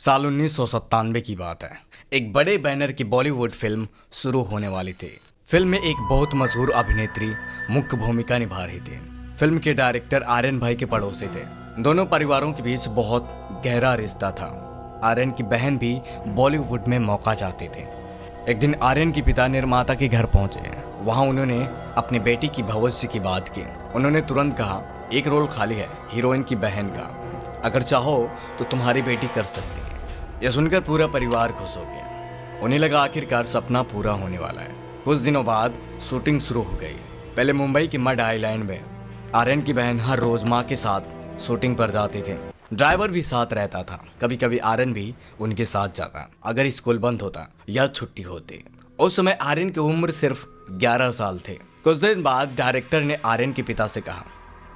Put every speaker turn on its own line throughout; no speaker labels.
साल 1997 की बात है। एक बड़े बैनर की बॉलीवुड फिल्म शुरू होने वाली थी। फिल्म में एक बहुत मशहूर अभिनेत्री मुख्य भूमिका निभा रही थी। फिल्म के डायरेक्टर आर्यन भाई के पड़ोसी थे। दोनों परिवारों के बीच बहुत गहरा रिश्ता था। आर्यन की बहन भी बॉलीवुड में मौका चाहते थे। एक दिन आर्यन के पिता निर्माता के घर पहुंचे। वहां उन्होंने अपनी बेटी की भविष्य की बात की। उन्होंने तुरंत कहा, एक रोल खाली है हीरोइन की बहन का, अगर चाहो तो तुम्हारी बेटी कर सकती है। यह सुनकर पूरा परिवार खुश हो गया। उन्हें लगा आखिरकार सपना पूरा होने वाला है। कुछ दिनों बाद शूटिंग शुरू हो गई। पहले मुंबई की मड आइलैंड में आर्यन की बहन हर रोज माँ के साथ शूटिंग पर जाती थी। ड्राइवर भी साथ रहता था। कभी कभी आर्यन भी उनके साथ जाता अगर स्कूल बंद होता या छुट्टी होती। उस समय आर्यन की उम्र सिर्फ 11 साल थे। कुछ दिन बाद डायरेक्टर ने आर्यन के पिता से कहा,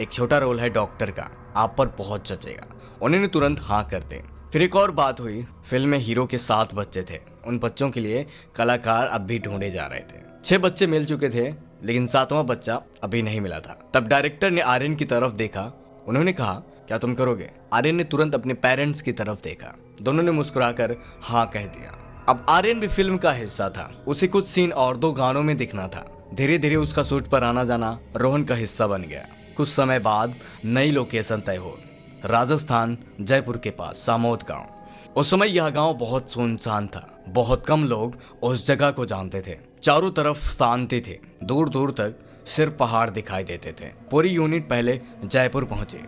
एक छोटा रोल है डॉक्टर का, आप पर बहुत जचेगा। उन्होंने तुरंत हाँ कर दे। फिर एक और बात हुई। फिल्म में हीरो के 7 बच्चे थे। उन बच्चों के लिए कलाकार अब भी ढूंढे जा रहे थे। 6 बच्चे मिल चुके थे, लेकिन 7वां बच्चा अभी नहीं मिला था। तब डायरेक्टर ने आर्यन की तरफ देखा। उन्होंने कहा, क्या तुम करोगे? आर्यन ने तुरंत अपने पेरेंट्स की तरफ देखा। दोनों ने मुस्कुराकर हाँ कह दिया। अब आर्यन भी फिल्म का हिस्सा था। उसे कुछ सीन और 2 गानों में दिखना था। धीरे धीरे उसका शूट पर आना जाना रोहन का हिस्सा बन गया। कुछ समय बाद नई लोकेशन तय हो, राजस्थान जयपुर के पास सामोद गांव। उस समय यह गांव बहुत सुनसान था। बहुत कम लोग उस जगह को जानते थे। चारों तरफ शांति थे। दूर दूर तक सिर्फ पहाड़ दिखाई देते थे। पूरी यूनिट पहले जयपुर पहुंचे,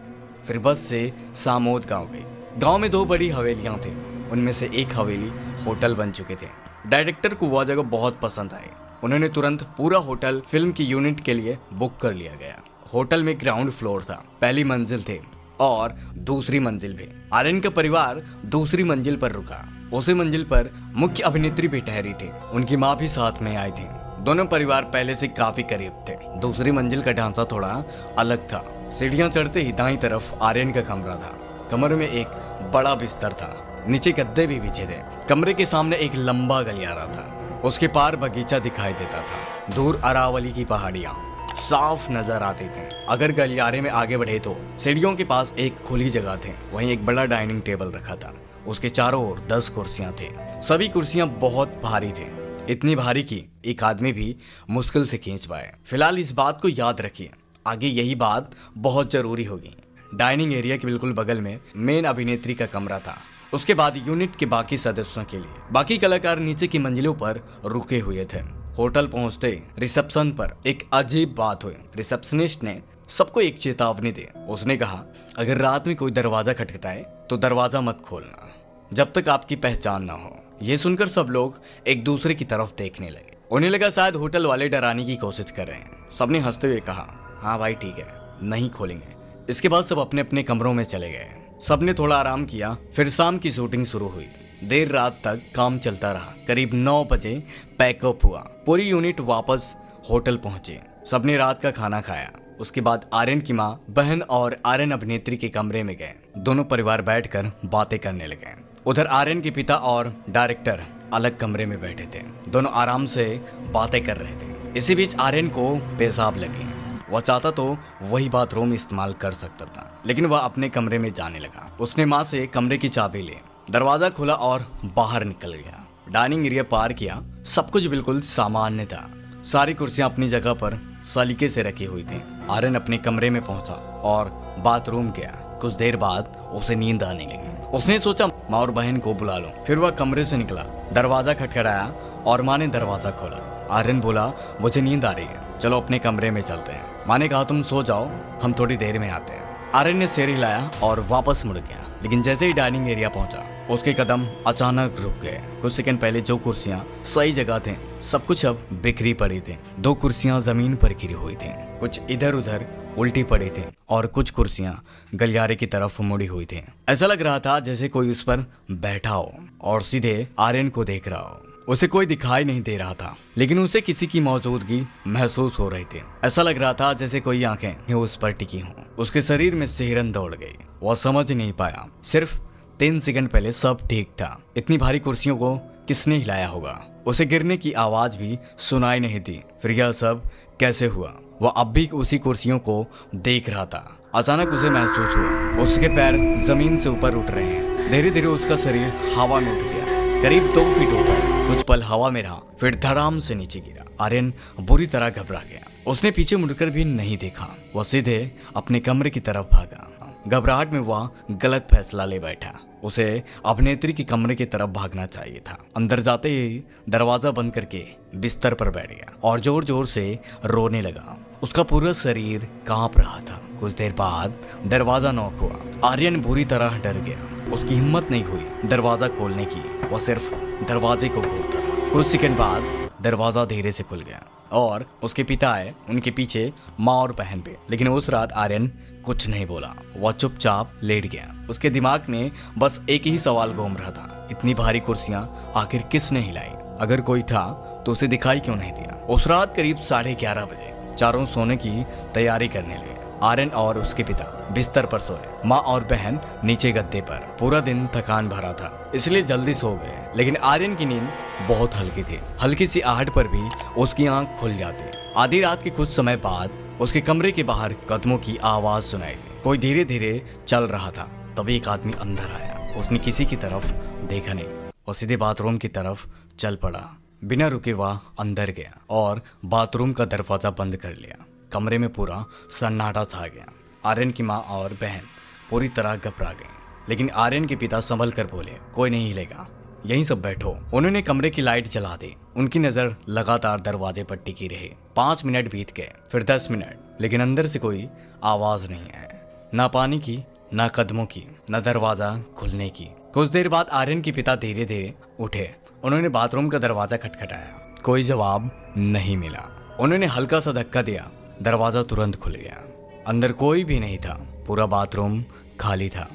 फिर बस से सामोद गांव गई। गांव में 2 बड़ी हवेलियां थी। उनमें से एक हवेली होटल बन चुके थे। डायरेक्टर को वह जगह बहुत पसंद आई। उन्होंने तुरंत पूरा होटल फिल्म की यूनिट के लिए बुक कर लिया गया। होटल में ग्राउंड फ्लोर था, पहली मंजिल थे और दूसरी मंजिल भी। आर्यन का परिवार दूसरी मंजिल पर रुका। उसी मंजिल पर मुख्य अभिनेत्री भी ठहरी थी। उनकी माँ भी साथ में आई थी। दोनों परिवार पहले से काफी करीब थे। दूसरी मंजिल का ढांचा थोड़ा अलग था। सीढ़ियां चढ़ते ही दाईं तरफ आर्यन का कमरा था। कमरे में एक बड़ा बिस्तर था, नीचे गद्दे भी बिछे थे। कमरे के सामने एक लंबा गलियारा था। उसके पार बगीचा दिखाई देता था। दूर अरावली की पहाड़ियां साफ नजर आते थे। अगर गलियारे में आगे बढ़े तो सीढ़ियों के पास एक खुली जगह थे। वहीं एक बड़ा डाइनिंग टेबल रखा था। उसके चारों ओर 10 कुर्सियां थे। सभी कुर्सियां बहुत भारी थे, इतनी भारी कि एक आदमी भी मुश्किल से खींच पाए। फिलहाल इस बात को याद रखिए, आगे यही बात बहुत जरूरी होगी। डाइनिंग एरिया के बिल्कुल बगल में मेन अभिनेत्री का कमरा था। उसके बाद यूनिट के बाकी सदस्यों के लिए बाकी कलाकार नीचे की मंजिलों पर रुके हुए थे। होटल पहुंचते रिसेप्शन पर एक अजीब बात हुई। रिसेप्शनिस्ट ने सबको एक चेतावनी दी। उसने कहा, अगर रात में कोई दरवाजा खटखटाए तो दरवाजा मत खोलना जब तक आपकी पहचान ना हो। यह सुनकर सब लोग एक दूसरे की तरफ देखने लगे। उन्हें लगा शायद होटल वाले डराने की कोशिश कर रहे हैं। सबने हंसते हुए कहा, हाँ भाई ठीक है, नहीं खोलेंगे। इसके बाद सब अपने अपने कमरों में चले गए। सबने थोड़ा आराम किया। फिर शाम की शूटिंग शुरू हुई। देर रात तक काम चलता रहा। करीब 9 बजे पैकअप हुआ। पूरी यूनिट वापस होटल पहुंचे। सबने रात का खाना खाया। उसके बाद आर्यन की माँ, बहन और आर्यन अभिनेत्री के कमरे में गए। दोनों परिवार बैठकर बातें करने लगे। उधर आर्यन के पिता और डायरेक्टर अलग कमरे में बैठे थे। दोनों आराम से बातें कर रहे थे। इसी बीच आर्यन को पेशाब लगी। वह चाहता तो वही बाथरूम इस्तेमाल कर सकता था, लेकिन वह अपने कमरे में जाने लगा। उसने माँ से कमरे की चाबी ली। दरवाजा खुला और बाहर निकल गया। डाइनिंग एरिया पार किया। सब कुछ बिल्कुल सामान्य था। सारी कुर्सियां अपनी जगह पर सलीके से रखी हुई थी। आर्यन अपने कमरे में पहुंचा और बाथरूम गया। कुछ देर बाद उसे नींद आने लगी। उसने सोचा माँ और बहन को बुला लो। फिर वह कमरे से निकला। दरवाजा खटखटाया और माँ ने दरवाजा खोला। आर्यन बोला, मुझे नींद आ रही है, चलो अपने कमरे में चलते हैं। माँ ने कहा, तुम सो जाओ, हम थोड़ी देर में आते हैं। आर्यन ने सिर हिलाया और वापस मुड़ गया। लेकिन जैसे ही डाइनिंग एरिया पहुंचा, उसके कदम अचानक रुक गए। कुछ सेकंड पहले जो कुर्सियां सही जगह थे, सब कुछ अब बिखरी पड़ी थी। 2 कुर्सियां जमीन पर गिरी हुई थी, कुछ इधर उधर उल्टी पड़ी थी और कुछ कुर्सियां गलियारे की तरफ मुड़ी हुई थी। ऐसा लग रहा था जैसे कोई उस पर बैठा हो और सीधे आर्यन को देख रहा हो। उसे कोई दिखाई नहीं दे रहा था, लेकिन उसे किसी की मौजूदगी महसूस हो रही थी। ऐसा लग रहा था जैसे कोई आंखें उस पर टिकी हों। उसके शरीर में सिहरन दौड़ गई। वह समझ नहीं पाया। सिर्फ 3 सेकंड पहले सब ठीक था। इतनी भारी कुर्सियों को किसने हिलाया होगा? उसे गिरने की आवाज भी सुनाई नहीं दी। फिर यह सब कैसे हुआ? वह अब भी उसी कुर्सियों को देख रहा था। अचानक उसे महसूस हुआ उसके पैर जमीन से ऊपर उठ रहे हैं। धीरे धीरे उसका शरीर हवा में उठ गया, करीब 2 फीट ऊपर। कुछ पल हवा में रहा, फिर धड़ाम से नीचे गिरा। आर्यन बुरी तरह घबरा गया। उसने पीछे मुड़कर भी नहीं देखा, वह सीधे अपने कमरे की तरफ भागा। घबराहट में वह गलत फैसला ले बैठा। उसे अभिनेत्री के कमरे की तरफ भागना चाहिए था। अंदर जाते ही दरवाजा बंद करके बिस्तर पर बैठ गया और जोर जोर से रोने लगा। उसका पूरा शरीर कांप रहा था। कुछ देर बाद दरवाजा नॉक हुआ। आर्यन बुरी तरह डर गया। उसकी हिम्मत नहीं हुई दरवाजा खोलने की। वह सिर्फ दरवाजे को घूरता रहा। कुछ सेकंड बाद दरवाजा धीरे से खुल गया और उसके पिता आए, उनके पीछे माँ और बहन पे। लेकिन उस रात आर्यन कुछ नहीं बोला। वह चुपचाप लेट गया। उसके दिमाग में बस एक ही सवाल घूम रहा था, इतनी भारी कुर्सियां आखिर किसने हिलाई? अगर कोई था तो उसे दिखाई क्यों नहीं दिया? उस रात करीब 11:30 बजे चारों सोने की तैयारी करने लगे। आर्यन और उसके पिता बिस्तर पर सोए, माँ और बहन नीचे गद्दे पर। पूरा दिन थकान भरा था, इसलिए जल्दी सो गए। लेकिन आर्यन की नींद बहुत हल्की थी। हल्की सी आहट पर भी उसकी आंख खुल जाती। आधी रात के कुछ समय बाद उसके कमरे के बाहर कदमों की आवाज सुनाई दी। कोई धीरे धीरे चल रहा था। तभी एक आदमी अंदर आया। उसने किसी की तरफ देखा नहीं, वो सीधे बाथरूम की तरफ चल पड़ा। बिना रुके वह अंदर गया और बाथरूम का दरवाजा बंद कर लिया। कमरे में पूरा सन्नाटा छा गया। आर्यन की माँ और बहन पूरी तरह घबरा गई। लेकिन आर्यन के पिता संभल कर बोले, कोई नहीं हिलेगा, यहीं सब बैठो। उन्होंने कमरे की लाइट जला दी। उनकी नजर लगातार दरवाजे पर टिकी रही। 5 मिनट बीत गए, फिर 10 मिनट, लेकिन अंदर से कोई आवाज नहीं आई। ना पानी की, ना कदमों की, ना दरवाजा खुलने की। कुछ देर बाद आर्यन के पिता धीरे धीरे उठे। उन्होंने बाथरूम का दरवाजा खटखटाया। कोई जवाब नहीं मिला। उन्होंने हल्का सा धक्का दिया, दरवाजा तुरंत खुल गया। अंदर कोई भी नहीं था। पूरा बाथरूम खाली था।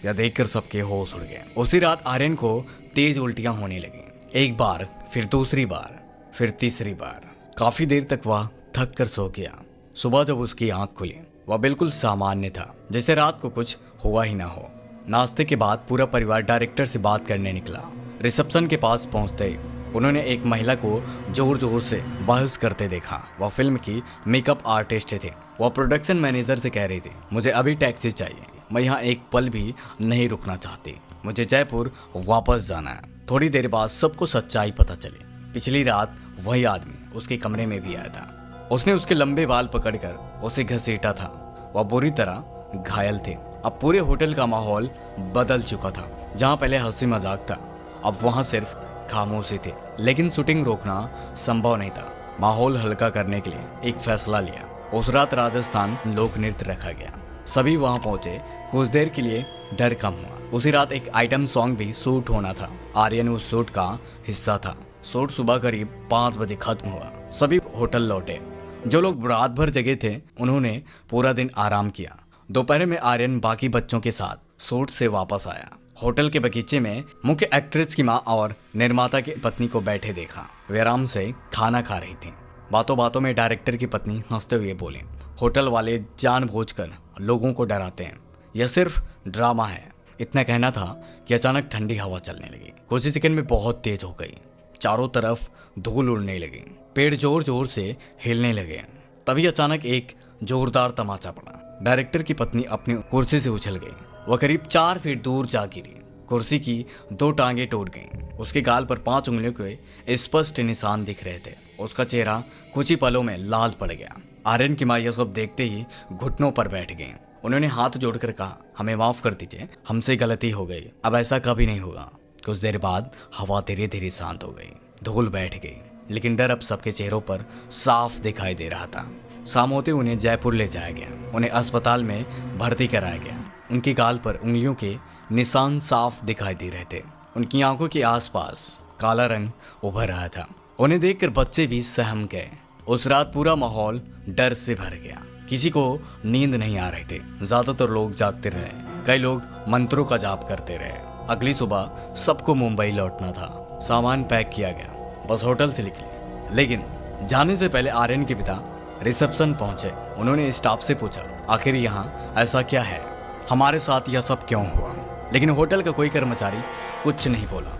यह देखकर सबके होश उड़ गए। उसी रात आर्यन को तेज उल्टियां होने लगी। एक बार, फिर दूसरी बार, फिर तीसरी बार। काफी देर तक वह थक कर सो गया। सुबह जब उसकी आंख खुली, वह बिल्कुल सामान्य था, जैसे रात को कुछ हुआ ही ना हो। नाश्ते के बाद पूरा परिवार डायरेक्टर से बात करने निकला। रिसेप्शन के पास पहुंचते ही उन्होंने एक महिला को जोर जोर से बहस करते देखा। वह फिल्म की मेकअप आर्टिस्ट थे। वह प्रोडक्शन मैनेजर से कह रही थी, मुझे अभी टैक्सी चाहिए, मैं यहाँ एक पल भी नहीं रुकना चाहती, मुझे जयपुर वापस जाना है। थोड़ी देर बाद सबको सच्चाई पता चली। पिछली रात वही आदमी उसके कमरे में भी आया था। उसने उसके लंबे बाल पकड़कर उसे घसीटा था। वह बुरी तरह घायल थे। अब पूरे होटल का माहौल बदल चुका था। जहाँ पहले हंसी मजाक था, अब वहाँ सिर्फ खामोशी थी। लेकिन शूटिंग रोकना संभव नहीं था। माहौल हल्का करने के लिए एक फैसला लिया। उस रात राजस्थान लोक नृत्य रखा गया। सभी वहां पहुंचे। कुछ देर के लिए डर कम हुआ। उसी रात एक आइटम सॉन्ग भी शूट होना था। आर्यन उस शूट का हिस्सा था। शूट सुबह करीब 5 बजे खत्म हुआ। सभी होटल लौटे। जो लोग रात भर जगे थे उन्होंने पूरा दिन आराम किया। दोपहर में आर्यन बाकी बच्चों के साथ शूट से वापस आया। होटल के बगीचे में मुख्य एक्ट्रेस की माँ और निर्माता की पत्नी को बैठे देखा। वे आराम से खाना खा रही थी। बातों बातों में डायरेक्टर की पत्नी हंसते हुए बोली, होटल वाले जानबूझकर लोगों को डराते हैं, यह सिर्फ ड्रामा है। इतना कहना था कि अचानक ठंडी हवा चलने लगी। कुछ ही सेकंड में बहुत तेज हो गई। चारों तरफ धूल उड़ने लगी। पेड़ जोर जोर से हिलने लगे। तभी अचानक एक जोरदार तमाचा पड़ा। डायरेक्टर की पत्नी अपनी कुर्सी से उछल गई। वह करीब 4 फीट दूर जा गिरी। कुर्सी की 2 टांगें टूट गईं। उसके गाल पर 5 उंगलियों के स्पष्ट निशान दिख रहे थे। उसका चेहरा कुछ ही पलों में लाल पड़ गया। आर्यन की माँ यह सब देखते ही घुटनों पर बैठ गईं। उन्होंने हाथ जोड़कर कहा, हमें माफ कर दीजिए, हमसे गलती हो गई, अब ऐसा कभी नहीं होगा। कुछ देर बाद हवा धीरे धीरे शांत हो गई। धूल बैठ गई, लेकिन डर अब सबके चेहरों पर साफ दिखाई दे रहा था। शाम होते उन्हें जयपुर ले जाया गया। उन्हें अस्पताल में भर्ती कराया गया। उनके गाल पर उंगलियों के निशान साफ दिखाई दे रहे थे। उनकी आंखों के आसपास काला रंग उभर रहा था। उन्हें देखकर बच्चे भी सहम गए। उस रात पूरा माहौल डर से भर गया। किसी को नींद नहीं आ रही थी। ज्यादातर लोग जागते रहे। कई लोग मंत्रों का जाप करते रहे। अगली सुबह सबको मुंबई लौटना था। सामान पैक किया गया, बस होटल से निकले। लेकिन जाने से पहले आर्यन के पिता रिसेप्शन पहुंचे। उन्होंने स्टाफ से पूछा, आखिर यहाँ ऐसा क्या है, हमारे साथ यह सब क्यों हुआ? लेकिन होटल का कोई कर्मचारी कुछ नहीं बोला।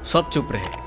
सब चुप रहे।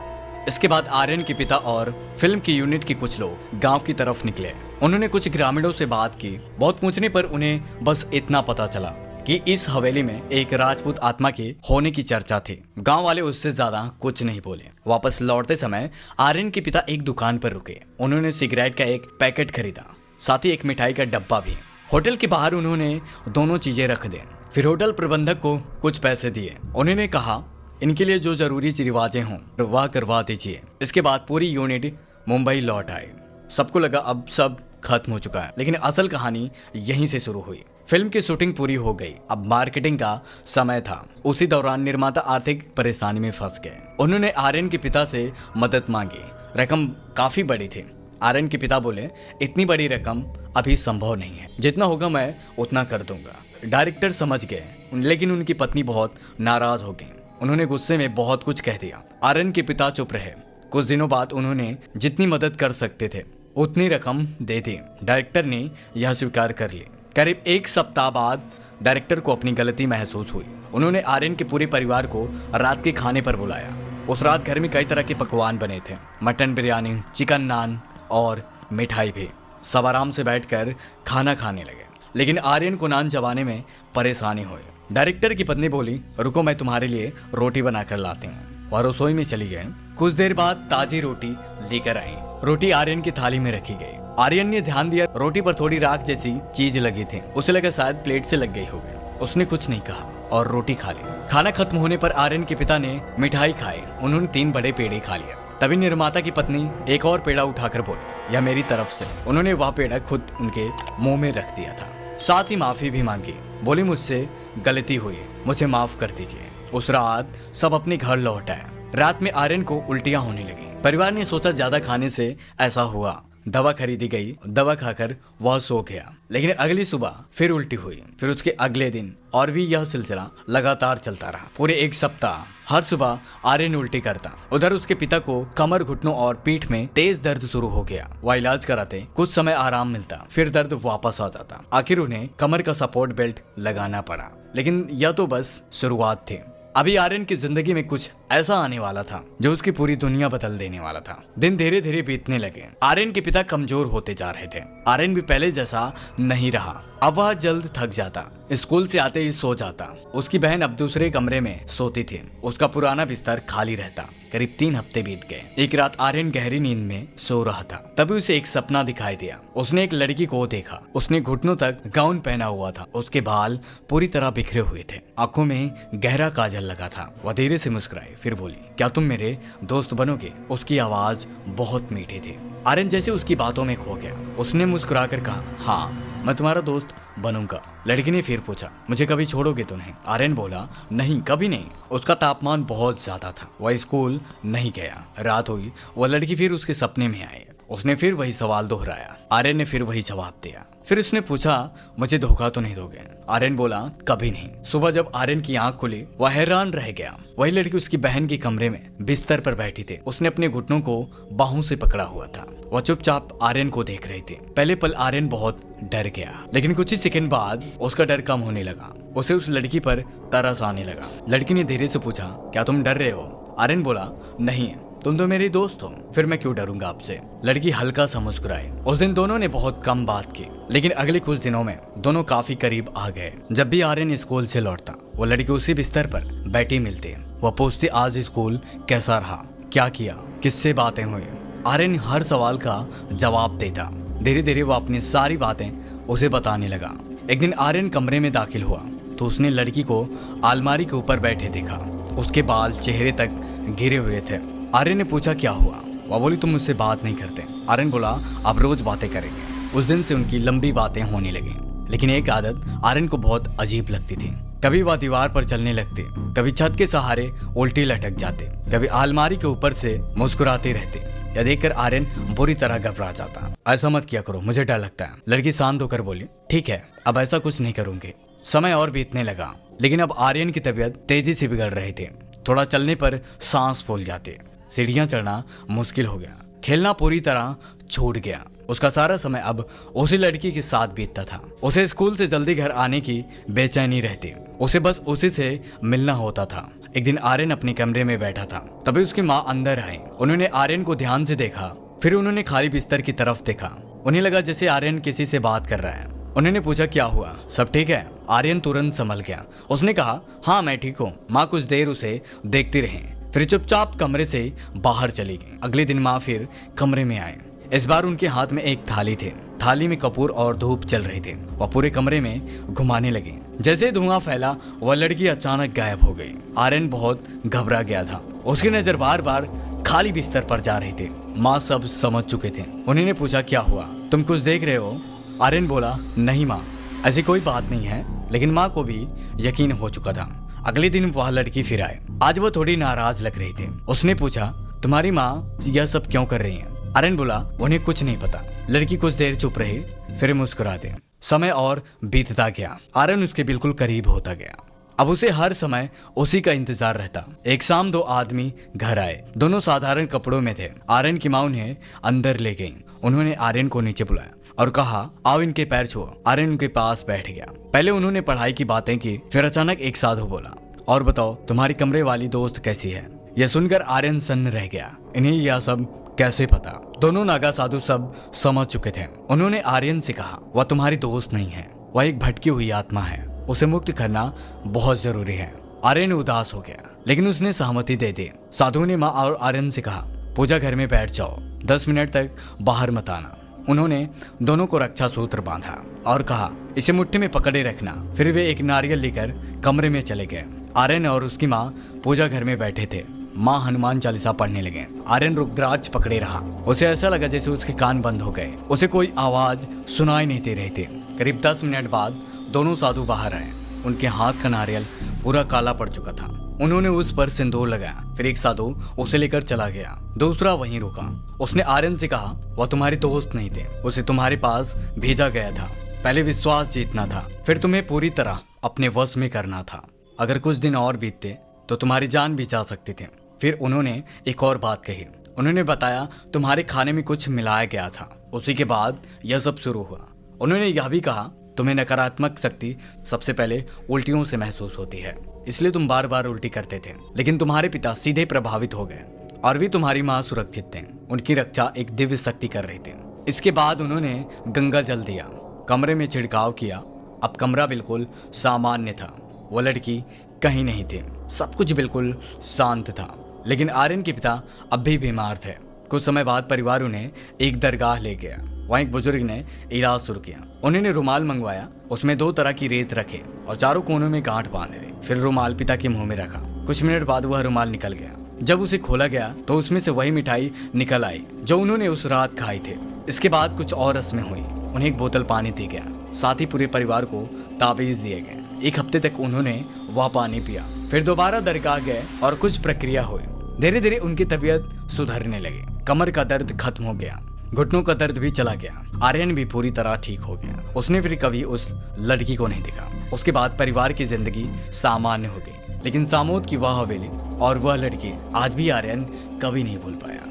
इसके बाद आर्यन के पिता और फिल्म की यूनिट के कुछ लोग गांव की तरफ निकले। उन्होंने कुछ ग्रामीणों से बात की। बहुत पूछने पर उन्हें बस इतना पता चला कि इस हवेली में एक राजपूत आत्मा के होने की चर्चा थी। गांव वाले उससे ज्यादा कुछ नहीं बोले। वापस लौटते समय आर्यन के पिता एक दुकान पर रुके। उन्होंने सिगरेट का एक पैकेट खरीदा, साथ ही एक मिठाई का डब्बा भी। होटल के बाहर उन्होंने दोनों चीजें रख दी। फिर होटल प्रबंधक को कुछ पैसे दिए। उन्होंने कहा इनके लिए जो जरूरी रिवाजें हों वह करवा दीजिए। इसके बाद पूरी यूनिट मुंबई लौट आए। सबको लगा अब सब खत्म हो चुका है, लेकिन असल कहानी यहीं से शुरू हुई। फिल्म की शूटिंग पूरी हो गई। अब मार्केटिंग का समय था। उसी दौरान निर्माता आर्थिक परेशानी में फंस गए। उन्होंने आर्यन के पिता से मदद मांगी। रकम काफी बड़ी थी। आर्यन के पिता बोले इतनी बड़ी रकम अभी संभव नहीं है, जितना होगा मैं उतना कर दूंगा। डायरेक्टर समझ गए, लेकिन उनकी पत्नी बहुत नाराज हो गई। उन्होंने गुस्से में बहुत कुछ कह दिया। आर्यन के पिता चुप रहे। कुछ दिनों बाद उन्होंने जितनी मदद कर सकते थे उतनी रकम दे दी। डायरेक्टर ने यह स्वीकार कर ली। करीब एक सप्ताह बाद डायरेक्टर को अपनी गलती महसूस हुई। उन्होंने आर्यन के पूरे परिवार को रात के खाने पर बुलाया। उस रात घर में कई तरह के पकवान बने थे, मटन बिरयानी, चिकन नान और मिठाई भी। सब आराम से बैठकर खाना खाने लगे, लेकिन आर्यन को नान चबाने में परेशानी हुई। डायरेक्टर की पत्नी बोली रुको, मैं तुम्हारे लिए रोटी बनाकर लाती हूँ। वह रसोई में चली गए। कुछ देर बाद ताजी रोटी लेकर आई। रोटी आर्यन की थाली में रखी गई। आर्यन ने ध्यान दिया रोटी पर थोड़ी राख जैसी चीज लगी थी। उसे लगा शायद प्लेट से लग गई होगी। उसने कुछ नहीं कहा और रोटी खा ली। खाना खत्म होने पर आर्यन के पिता ने मिठाई खाई। उन्होंने 3 बड़े पेड़े खा लिए। तभी निर्माता की पत्नी एक और पेड़ा उठाकर बोली यह मेरी तरफ से। उन्होंने वह पेड़ा खुद उनके मुंह में रख दिया था। साथ ही माफी भी मांगी। बोली मुझसे गलती हुई, मुझे माफ कर दीजिए। उस रात सब अपने घर लौट आए। रात में आर्यन को उल्टियां होने लगी। परिवार ने सोचा ज्यादा खाने से ऐसा हुआ। दवा खरीदी गई। दवा खाकर वह सो गया, लेकिन अगली सुबह फिर उल्टी हुई। फिर उसके अगले दिन और भी यह सिलसिला लगातार चलता रहा। पूरे एक सप्ताह हर सुबह आर्यन उल्टी करता। उधर उसके पिता को कमर, घुटनों और पीठ में तेज दर्द शुरू हो गया। वह इलाज कराते, कुछ समय आराम मिलता, फिर दर्द वापस आ जाता। आखिर उन्हें कमर का सपोर्ट बेल्ट लगाना पड़ा, लेकिन यह तो बस शुरुआत थी। अभी आर्यन की जिंदगी में कुछ ऐसा आने वाला था जो उसकी पूरी दुनिया बदल देने वाला था। दिन धीरे धीरे बीतने लगे। आर्यन के पिता कमजोर होते जा रहे थे। आर्यन भी पहले जैसा नहीं रहा। अब वह जल्द थक जाता, स्कूल से आते ही सो जाता। उसकी बहन अब दूसरे कमरे में सोती थी। उसका पुराना बिस्तर खाली रहता। करीब 3 हफ्ते बीत गए। एक रात आर्यन गहरी नींद में सो रहा था, तभी उसे एक सपना दिखाई दिया। उसने एक लड़की को देखा। उसने घुटनों तक गाउन पहना हुआ था। उसके बाल पूरी तरह बिखरे हुए थे। आंखों में गहरा काजल लगा था। वह धीरे से मुस्कुराई, फिर बोली क्या तुम मेरे दोस्त बनोगे? उसकी आवाज बहुत मीठी थी। आर्यन जैसे उसकी बातों में खो गया। उसने मुस्कुराकर कहा हाँ, मैं तुम्हारा दोस्त बनूंगा। लड़की ने फिर पूछा मुझे कभी छोड़ोगे तो नहीं? आर्यन बोला नहीं, कभी नहीं। उसका तापमान बहुत ज्यादा था। वह स्कूल नहीं गया। रात हुई। वह लड़की फिर उसके सपने में आई। उसने फिर वही सवाल दोहराया। आर्यन ने फिर वही जवाब दिया। फिर उसने पूछा मुझे धोखा तो नहीं दोगे? आर्यन बोला कभी नहीं। सुबह जब आर्यन की आंख खुली, वह हैरान रह गया। वही लड़की उसकी बहन के कमरे में बिस्तर पर बैठी थी। उसने अपने घुटनों को बाहों से पकड़ा हुआ था। वह चुपचाप आर्यन को देख रही थी। पहले पल आर्यन बहुत डर गया, लेकिन कुछ ही सेकंड बाद उसका डर कम होने लगा। उसे उस लड़की पर तरस आने लगा। लड़की ने धीरे से पूछा क्या तुम डर रहे हो? आर्यन बोला नहीं, तुम तो मेरी दोस्त हो, फिर मैं क्यों डरूंगा आपसे? लड़की हल्का सा मुस्कुराई। उस दिन दोनों ने बहुत कम बात की, लेकिन अगले कुछ दिनों में दोनों काफी करीब आ गए। जब भी आर्यन स्कूल से लौटता, वो लड़की उसी बिस्तर पर बैठी मिलती। वह पूछती आज स्कूल कैसा रहा, क्या किया, किससे बातें हुई। आर्यन हर सवाल का जवाब देता। धीरे धीरे वो अपनी सारी बातें उसे बताने लगा। एक दिन आर्यन कमरे में दाखिल हुआ तो उसने लड़की को अलमारी के ऊपर बैठे देखा। उसके बाल चेहरे तक गिरे हुए थे। आर्यन ने पूछा क्या हुआ? वह बोली तुम मुझसे बात नहीं करते। आर्यन बोला अब रोज बातें करेंगे। उस दिन से उनकी लंबी बातें होने लगी, लेकिन एक आदत आर्यन को बहुत अजीब लगती थी। कभी वह दीवार पर चलने लगते, कभी छत के सहारे उल्टी लटक जाते, कभी अलमारी के ऊपर से मुस्कुराते रहते। यह देखकर आर्यन बुरी तरह घबरा जाता। ऐसा मत किया करो, मुझे डर लगता है। लड़की शांत होकर बोली ठीक है, अब ऐसा कुछ नहीं करूंगी। समय और बीतने लगा, लेकिन अब आर्यन की तबीयत तेजी से बिगड़ रही थी। थोड़ा चलने पर सांस फूल जाते, सीढ़ियां चढ़ना मुश्किल हो गया, खेलना पूरी तरह छूट गया। उसका सारा समय अब उसी लड़की के साथ बीतता था। उसे स्कूल से जल्दी घर आने की बेचैनी रहती, उसे बस उसी से मिलना होता था। एक दिन आर्यन अपने कमरे में बैठा था, तभी उसकी माँ अंदर आई। उन्होंने आर्यन को ध्यान से देखा, फिर उन्होंने खाली बिस्तर की तरफ देखा। उन्हें लगा जैसे आर्यन किसी से बात कर रहा है। उन्होंने पूछा क्या हुआ, सब ठीक है? आर्यन तुरंत संभल गया। उसने कहा हाँ मैं ठीक हूँ। माँ कुछ देर उसे देखती रही, फिर चुपचाप कमरे से बाहर चली गई। अगले दिन माँ फिर कमरे में आए। इस बार उनके हाथ में एक थाली थी। थाली में कपूर और धूप चल रही थी। वह पूरे कमरे में घुमाने लगी। जैसे धुआं फैला वह लड़की अचानक गायब हो गई। आर्यन बहुत घबरा गया था। उसकी नजर बार बार खाली बिस्तर पर जा रही थी। माँ सब समझ चुके थे। उन्होंने पूछा क्या हुआ, तुम कुछ देख रहे हो? आर्यन बोला नहीं माँ, ऐसी कोई बात नहीं है। लेकिन माँ को भी यकीन हो चुका था। अगले दिन वह लड़की फिर आए। आज वो थोड़ी नाराज लग रही थी। उसने पूछा तुम्हारी माँ यह सब क्यों कर रही है? आर्यन बोला उन्हें कुछ नहीं पता। लड़की कुछ देर चुप रही, फिर मुस्कुरा दे। समय और बीतता गया। आर्यन उसके बिल्कुल करीब होता गया। अब उसे हर समय उसी का इंतजार रहता। एक शाम दो आदमी घर आए। दोनों साधारण कपड़ों में थे। आर्यन की माँ उन्हें अंदर ले गई। उन्होंने आर्यन को नीचे बुलाया और कहा आओ इनके पैर छुओ। आर्यन उनके पास बैठ गया। पहले उन्होंने पढ़ाई की बातें की, फिर अचानक एक साधु बोला और बताओ तुम्हारी कमरे वाली दोस्त कैसी है? यह सुनकर आर्यन सन्न रह गया। इन्हें यह सब कैसे पता? दोनों नागा साधु सब समझ चुके थे। उन्होंने आर्यन से कहा वह तुम्हारी दोस्त नहीं है, वह एक भटकी हुई आत्मा है। उसे मुक्त करना बहुत जरूरी है। आर्यन उदास हो गया, लेकिन उसने सहमति दे दी। साधु ने माँ और आर्यन से कहा पूजा घर में बैठ जाओ, 10 मिनट तक बाहर मत आना। उन्होंने दोनों को रक्षा सूत्र बांधा और कहा इसे मुट्ठी में पकड़े रखना। फिर वे एक नारियल लेकर कमरे में चले गए। आर्यन और उसकी माँ पूजा घर में बैठे थे। माँ हनुमान चालीसा पढ़ने लगे। आर्यन रुद्राक्ष पकड़े रहा। उसे ऐसा लगा जैसे उसके कान बंद हो गए। उसे कोई आवाज सुनाई नहीं दे रही थी। करीब 10 मिनट बाद दोनों साधु बाहर आए। उनके हाथ का नारियल पूरा काला पड़ चुका था। उन्होंने उस पर सिंदूर लगाया। फिर एक साधु उसे लेकर चला गया। दूसरा वहीं रुका। उसने आर्यन से कहा वह तुम्हारी दोस्त नहीं थे, उसे तुम्हारे पास भेजा गया था। पहले विश्वास जीतना था, फिर तुम्हें पूरी तरह अपने वश में करना था। अगर कुछ दिन और बीतते तो तुम्हारी जान भी जा सकती थी। फिर उन्होंने एक और बात कही। उन्होंने बताया तुम्हारे खाने में कुछ मिलाया गया था। उसी के बाद यह सब शुरू हुआ। उन्होंने यह भी कहा तुम्हें नकारात्मक शक्ति सबसे पहले उल्टियों से महसूस होती है, इसलिए तुम बार बार उल्टी करते थे। लेकिन तुम्हारे पिता सीधे प्रभावित हो गए और भी तुम्हारी माँ सुरक्षित थे। उनकी रक्षा एक दिव्य शक्ति कर रही थी। इसके बाद उन्होंने गंगा जल दिया, कमरे में छिड़काव किया। अब कमरा बिल्कुल सामान्य था। वो लड़की कहीं नहीं थी। सब कुछ बिल्कुल शांत था। लेकिन आर्यन के पिता अब भी बीमार थे। कुछ समय बाद परिवार उन्हें एक दरगाह ले गया। वहाँ एक बुजुर्ग ने इलाज शुरू किया। उन्होंने रुमाल मंगवाया, उसमें 2 तरह की रेत रखे और चारों कोनों में गांठ बांधे दी। फिर रुमाल पिता के मुंह में रखा। कुछ मिनट बाद वह रुमाल निकल गया। जब उसे खोला गया तो उसमें से वही मिठाई निकल आई जो उन्होंने उस रात खाई थी। इसके बाद कुछ और रस्में हुई। उन्हें एक बोतल पानी दी गया, साथ ही पूरे परिवार को ताबीज दिए गए। 1 हफ्ते तक उन्होंने वह पानी पिया। फिर दोबारा दरगाह गए और कुछ प्रक्रिया हुई। धीरे धीरे उनकी तबीयत सुधरने लगी। कमर का दर्द खत्म हो गया, घुटनों का दर्द भी चला गया। आर्यन भी पूरी तरह ठीक हो गया। उसने फिर कभी उस लड़की को नहीं देखा। उसके बाद परिवार की जिंदगी सामान्य हो गई। लेकिन सामोद की वह हवेली और वह लड़की आज भी आर्यन कभी नहीं भूल पाया।